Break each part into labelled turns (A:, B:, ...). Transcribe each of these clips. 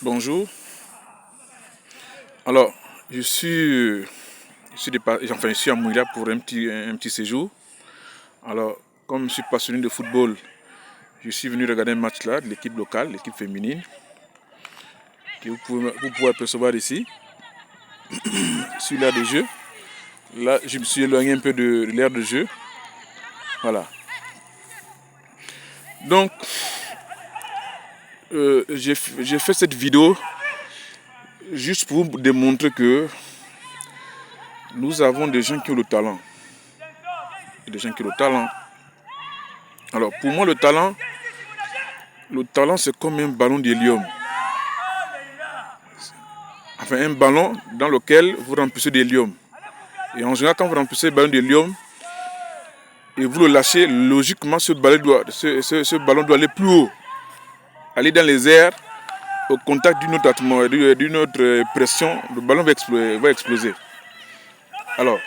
A: Bonjour. Alors, je suis à Mouila pour un petit séjour. Alors, comme je suis passionné de football, je suis venu regarder un match là de l'équipe locale, l'équipe féminine, que vous pouvez apercevoir ici, sur l'aire de jeu. Là, je me suis éloigné un peu de l'aire de jeu. Voilà. Donc, j'ai fait cette vidéo juste pour vous démontrer que nous avons des gens qui ont le talent. Des gens qui ont le talent. Alors, pour moi, le talent, c'est comme un ballon d'hélium. Enfin, un ballon dans lequel vous remplissez d'hélium. Et en général, quand vous remplissez le ballon d'hélium et vous le lâchez, logiquement, ce ballon doit aller plus haut. Aller dans les airs, au contact d'une autre pression, le ballon va exploser. Alors,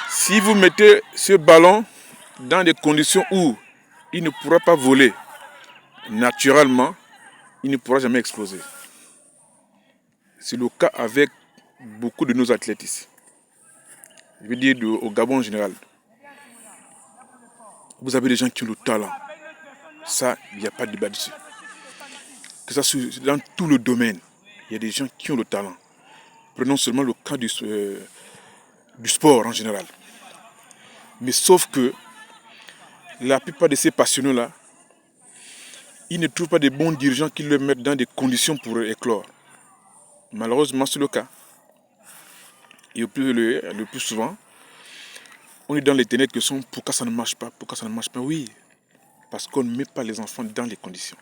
A: si vous mettez ce ballon dans des conditions où il ne pourra pas voler naturellement, il ne pourra jamais exploser. C'est le cas avec beaucoup de nos athlètes ici. Je veux dire au Gabon en général. Vous avez des gens qui ont le talent. Ça, il n'y a pas de débat dessus. Que ça soit dans tout le domaine, il y a des gens qui ont le talent. Prenons seulement le cas du sport en général. Mais sauf que la plupart de ces passionnés-là, ils ne trouvent pas de bons dirigeants qui les mettent dans des conditions pour éclore. Malheureusement, c'est le cas. Et le plus souvent, on est dans les ténèbres que sont pourquoi ça ne marche pas, pourquoi ça ne marche pas. Oui, parce qu'on ne met pas les enfants dans les conditions.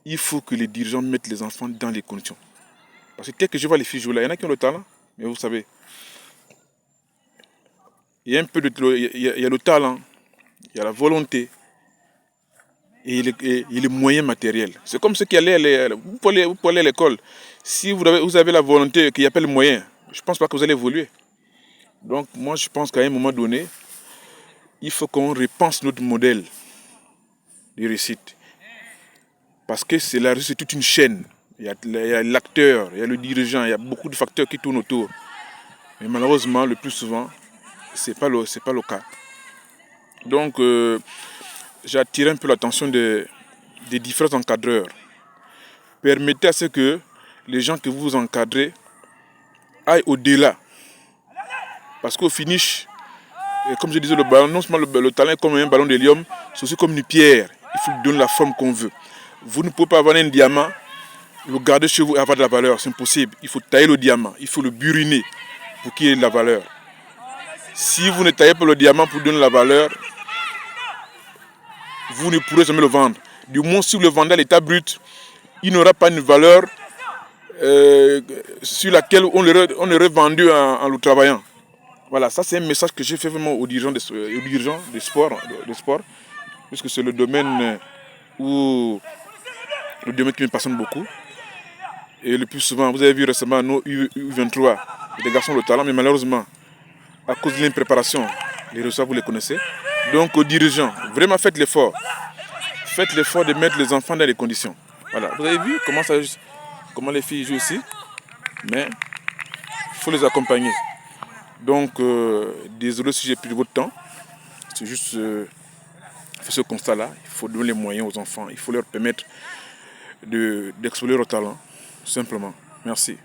A: Il faut que les dirigeants mettent les enfants dans les conditions. Parce que tel que je vois les filles jouer là, il y en a qui ont le talent, mais vous savez, il y a le talent, il y a la volonté et les moyens matériels. C'est comme ceux qui allaient, vous pouvez aller à l'école. Si vous avez la volonté qu'il n'y a pas les moyens, je ne pense pas que vous allez évoluer. Donc moi je pense qu'à un moment donné, il faut qu'on repense notre modèle de réussite. Parce que la réussite, c'est toute une chaîne. Il y a l'acteur, il y a le dirigeant, il y a beaucoup de facteurs qui tournent autour. Mais malheureusement, le plus souvent, ce n'est pas le cas. Donc, j'ai attiré un peu l'attention des différents encadreurs. Permettez à ce que les gens que vous encadrez aillent au-delà. Parce qu'au finish, comme je disais, le ballon, non seulement le talent est comme un ballon d'hélium, c'est aussi comme une pierre. Il faut lui donner la forme qu'on veut. Vous ne pouvez pas avoir un diamant, le garder chez vous et avoir de la valeur. C'est impossible. Il faut tailler le diamant, il faut le buriner pour qu'il ait de la valeur. Si vous ne taillez pas le diamant pour donner la valeur, vous ne pourrez jamais le vendre. Du moins, si vous le vendez à l'état brut, il n'aura pas une valeur sur laquelle on aurait vendu en le travaillant. Voilà, ça c'est un message que j'ai fait vraiment aux dirigeants du sport, puisque c'est le domaine qui me passionne beaucoup. Et le plus souvent, vous avez vu récemment nos U23, des garçons de talent, mais malheureusement, à cause de l'impréparation, les résultats vous les connaissez. Donc aux dirigeants, vraiment faites l'effort. Faites l'effort de mettre les enfants dans les conditions. Voilà, vous avez vu comment les filles jouent ici, mais il faut les accompagner. Donc, désolé si j'ai pris de votre temps. C'est juste ce constat-là. Il faut donner les moyens aux enfants. Il faut leur permettre d'explorer leur talent, tout simplement. Merci.